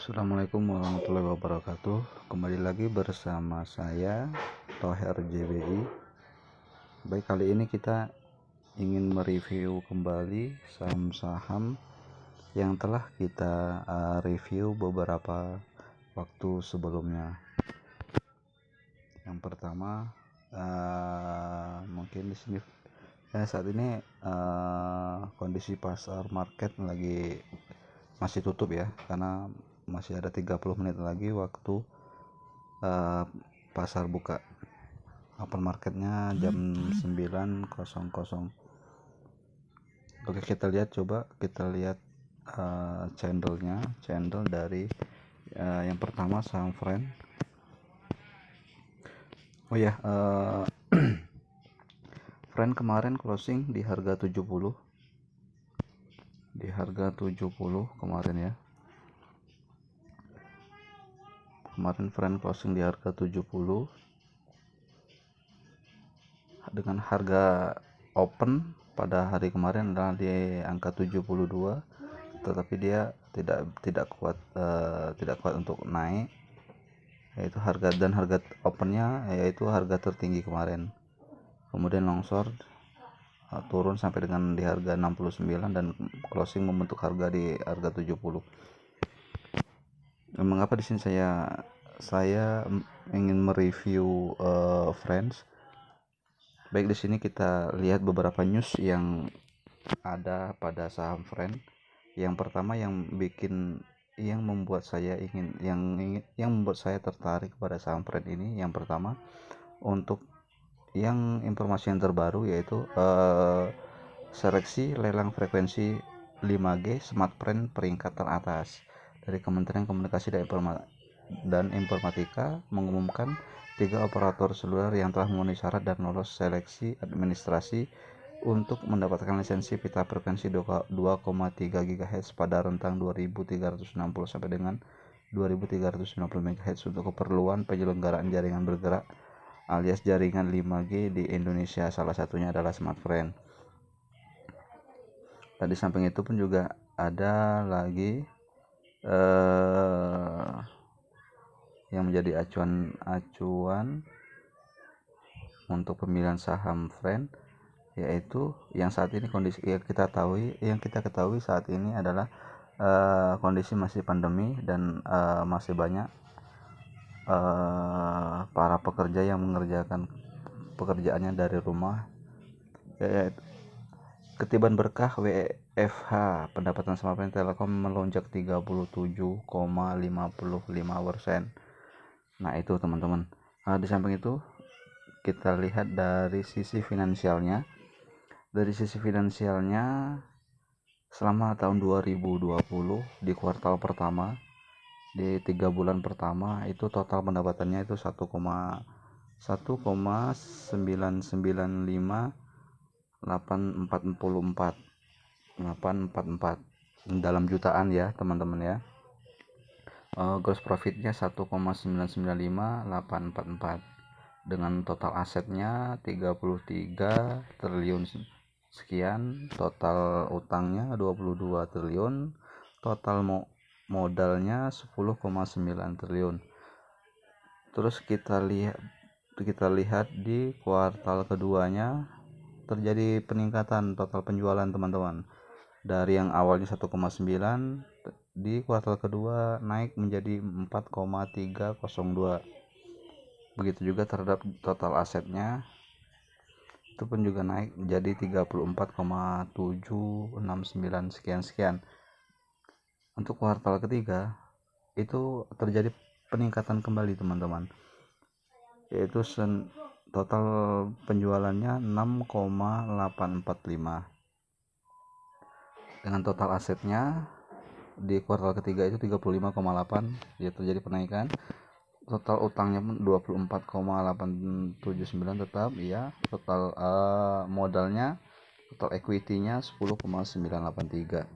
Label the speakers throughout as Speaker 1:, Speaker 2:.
Speaker 1: Assalamualaikum warahmatullahi wabarakatuh. Kembali lagi bersama saya Thoher JBI. Baik, kali ini kita ingin mereview kembali saham-saham yang telah kita review beberapa waktu sebelumnya. Yang pertama, mungkin di sini saat ini kondisi pasar market lagi masih tutup ya, karena masih ada 30 menit lagi waktu pasar buka. Open marketnya jam 9.00. Oke, kita lihat channel dari yang pertama saham Friend. Friend kemarin closing di harga 70 kemarin ya. Kemarin Friend closing di harga 70 dengan harga open pada hari kemarin adalah di angka 72, tetapi dia tidak kuat untuk naik, yaitu harga opennya yaitu harga tertinggi kemarin. Kemudian longsor turun sampai dengan di harga 69 dan closing membentuk harga di harga 70. Mengapa di sini saya ingin mereview Friends? Baik, di sini kita lihat beberapa news yang ada pada saham Friend. Yang pertama yang membuat saya tertarik pada saham Friend ini, yang pertama untuk yang informasi yang terbaru yaitu seleksi lelang frekuensi 5G Smart Friend peringkat teratas dari Kementerian Komunikasi dan Informatika mengumumkan 3 operator seluler yang telah memenuhi syarat dan lolos seleksi administrasi untuk mendapatkan lisensi pita frekuensi 2,3 GHz pada rentang 2360 sampai dengan 2390 MHz untuk keperluan penyelenggaraan jaringan bergerak alias jaringan 5G di Indonesia. Salah satunya adalah Smart Friend. Tadi samping itu pun juga ada lagi yang menjadi acuan untuk pemilihan saham Friend, yaitu yang saat ini kondisi yang kita ketahui saat ini adalah kondisi masih pandemi dan masih banyak para pekerja yang mengerjakan pekerjaannya dari rumah. Ketiban berkah WFH, pendapatan Smartfren Telkom melonjak 37,55%. Nah itu teman-teman. Di samping itu kita lihat dari sisi finansialnya. Selama tahun 2020 di kuartal pertama, di 3 bulan pertama itu total pendapatannya itu 1,995,844 dalam jutaan ya teman-teman ya. Gross profitnya 1,995,844 dengan total asetnya 33 triliun sekian, total utangnya 22 triliun, total modalnya 10,9 triliun. Terus kita lihat di kuartal keduanya terjadi peningkatan total penjualan teman-teman. Dari yang awalnya 1,9 di kuartal kedua naik menjadi 4,302. Begitu juga terhadap total asetnya, itu pun juga naik menjadi 34,769 sekian. Untuk kuartal ketiga itu terjadi peningkatan kembali teman-teman, yaitu total penjualannya 6,845 dengan total asetnya di kuartal ketiga itu 35,8, ya terjadi penaikan. Total utangnya pun 24,879 tetap ya. Total modalnya, total equity-nya 10,983.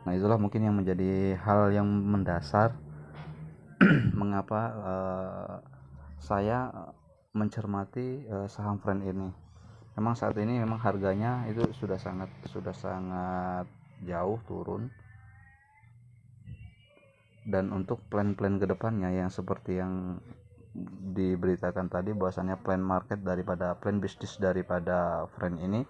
Speaker 1: Nah itulah mungkin yang menjadi hal yang mendasar mengapa saya mencermati saham Friend ini. Memang saat ini memang harganya itu sudah sangat jauh turun Dan untuk plan-plan kedepannya yang seperti yang diberitakan tadi, bahwasannya plan market daripada plan bisnis daripada friend ini,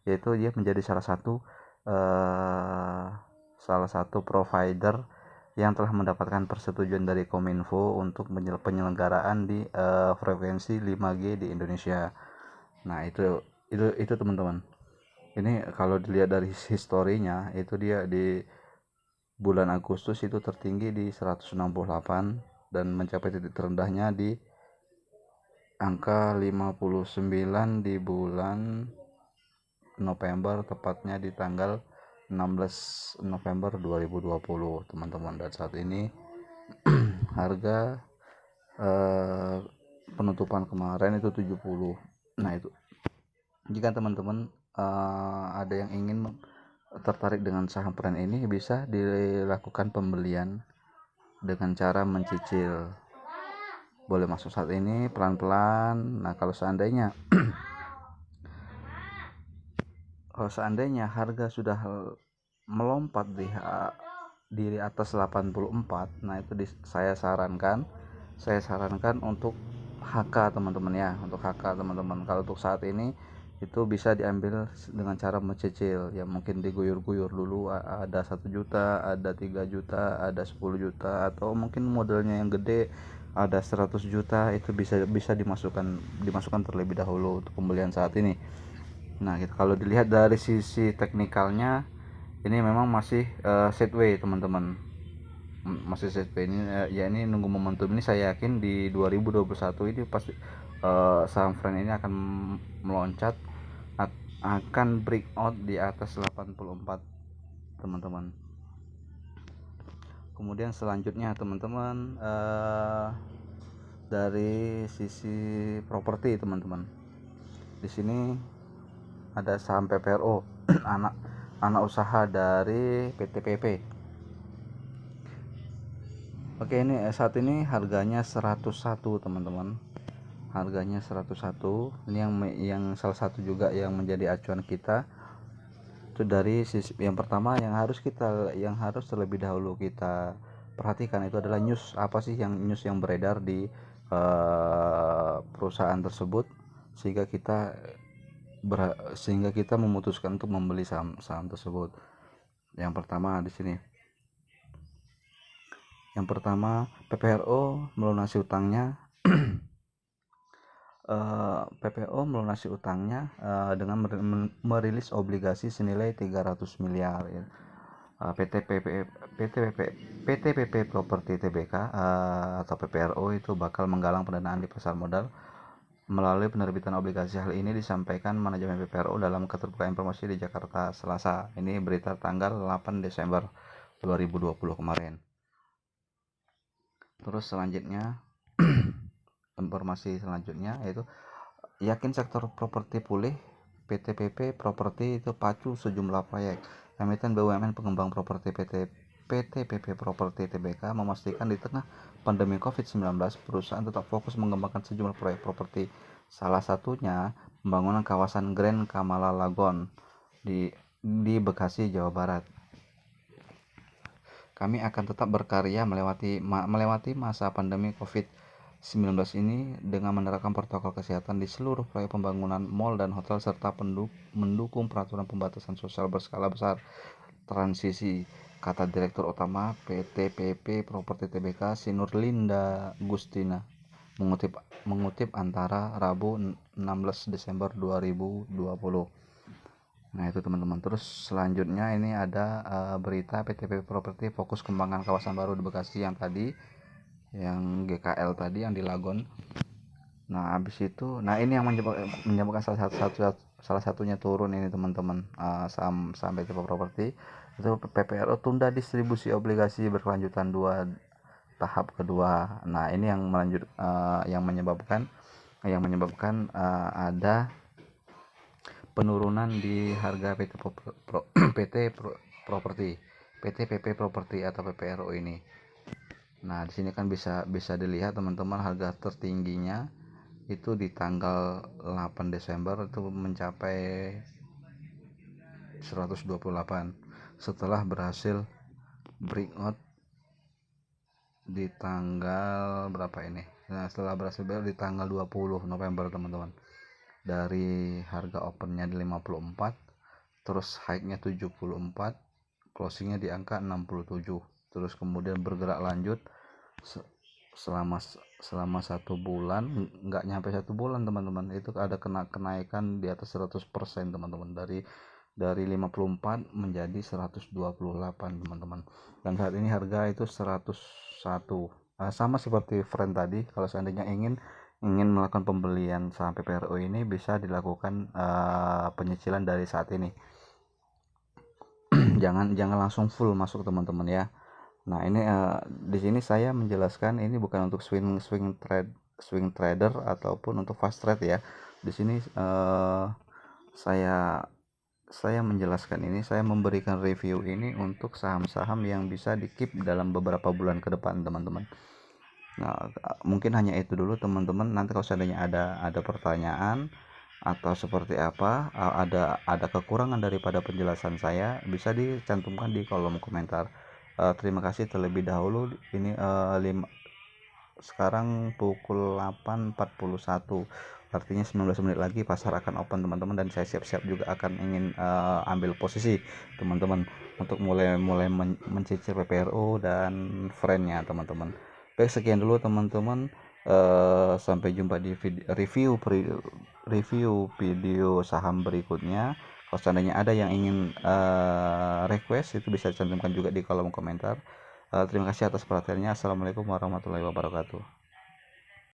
Speaker 1: yaitu dia menjadi salah satu provider yang telah mendapatkan persetujuan dari Kominfo untuk penyelenggaraan di frekuensi 5G di Indonesia. Nah, itu teman-teman. Ini kalau dilihat dari historinya, itu dia di bulan Agustus itu tertinggi di 168 dan mencapai titik terendahnya di angka 59 di bulan November, tepatnya di tanggal 16 November 2020 teman-teman. Dan saat ini harga penutupan kemarin itu 70. Nah, itu jika teman-teman ada yang ingin tertarik dengan saham Pren ini, bisa dilakukan pembelian dengan cara mencicil. Boleh masuk saat ini pelan-pelan. Nah, kalau seandainya harga sudah melompat di atas 84, nah itu saya sarankan untuk HK teman-teman ya, untuk HK teman-teman. Kalau untuk saat ini itu bisa diambil dengan cara mencicil ya, mungkin diguyur-guyur dulu, ada 1 juta, ada 3 juta, ada 10 juta, atau mungkin modelnya yang gede ada 100 juta, itu bisa dimasukkan terlebih dahulu untuk pembelian saat ini. Nah, kalau dilihat dari sisi teknikalnya, ini memang masih sideways teman-teman, masih sideways. Ini ya, ini nunggu momentum. Ini saya yakin di 2021 ini pasti saham Friend ini akan meloncat, akan breakout di atas 84 teman-teman. Kemudian selanjutnya teman-teman, dari sisi properti teman-teman, di sini ada saham PPRO anak usaha dari PTPP. Oke, ini saat ini harganya 101 teman-teman, harganya 101. Ini yang salah satu juga yang menjadi acuan kita. Itu dari sisi yang pertama yang harus terlebih dahulu kita perhatikan, itu adalah news yang beredar di perusahaan tersebut, sehingga kita memutuskan untuk membeli saham tersebut. Yang pertama di sini, PPRO melunasi utangnya. PPO melunasi utangnya dengan merilis obligasi senilai 300 miliar ya. PTPP Properti Tbk atau PPRO itu bakal menggalang pendanaan di pasar modal melalui penerbitan obligasi. Hal ini disampaikan manajemen PPRO dalam keterbukaan informasi di Jakarta Selasa. Ini berita tanggal 8 Desember 2020 kemarin. Terus selanjutnya informasi selanjutnya yaitu yakin sektor properti pulih, PTPP Properti itu pacu sejumlah proyek. Emiten BUMN pengembang properti PTPP Properti Tbk memastikan di tengah pandemi COVID-19 perusahaan tetap fokus mengembangkan sejumlah proyek properti. Salah satunya pembangunan kawasan Grand Kamala Lagoon di Bekasi, Jawa Barat. Kami akan tetap berkarya melewati masa pandemi COVID-19 ini dengan menerapkan protokol kesehatan di seluruh proyek pembangunan mal dan hotel, serta mendukung peraturan pembatasan sosial berskala besar transisi, kata Direktur Utama PTPP Properti Tbk Sinurlinda Gustina mengutip antara Rabu 16 Desember 2020. Nah, itu teman-teman. Terus selanjutnya ini ada berita PTP Properti fokus kembangan kawasan baru di Bekasi yang tadi, yang GKL tadi yang di Lagon. Nah, habis itu, ini yang menyebabkan salah satunya turun ini teman-teman, saham PTP Properti itu PPRO tunda distribusi obligasi berkelanjutan 2 tahap kedua. Nah, ini yang menyebabkan ada penurunan di harga PTPP Properti atau PPRO ini. Nah, di sini kan bisa dilihat teman-teman, harga tertingginya itu di tanggal 8 Desember itu mencapai 128 setelah berhasil breakout di tanggal berapa ini. Nah, setelah berhasil bayar di tanggal 20 November teman-teman. Dari harga opennya di 54, terus high-nya 74, closingnya di angka 67, terus kemudian bergerak lanjut selama selama 1 bulan, nggak nyampe 1 bulan teman-teman, itu ada kenaikan di atas 100% teman-teman, dari 54 menjadi 128 teman-teman, dan saat ini harga itu 101. Sama seperti friend tadi, kalau seandainya ingin melakukan pembelian saham PPRO ini, bisa dilakukan penyicilan dari saat ini. jangan langsung full masuk teman-teman ya. Nah, ini di sini saya menjelaskan ini bukan untuk swing trader ataupun untuk fast trade ya. Di sini saya menjelaskan ini, saya memberikan review ini untuk saham-saham yang bisa di keep dalam beberapa bulan ke depan teman-teman. Nah, mungkin hanya itu dulu teman-teman. Nanti kalau seandainya ada pertanyaan atau seperti apa, ada kekurangan daripada penjelasan saya, bisa dicantumkan di kolom komentar. Terima kasih terlebih dahulu. Ini sekarang pukul 8.41, artinya 19 menit lagi pasar akan open teman-teman, dan saya siap-siap juga akan ingin ambil posisi teman-teman untuk mulai mencicil PPRO dan friendnya teman-teman. Baik, sekian dulu teman-teman. Sampai jumpa di review video saham berikutnya. Kalau seandainya ada yang ingin request, itu bisa dicantumkan juga di kolom komentar. Terima kasih atas perhatiannya. Assalamualaikum warahmatullahi wabarakatuh.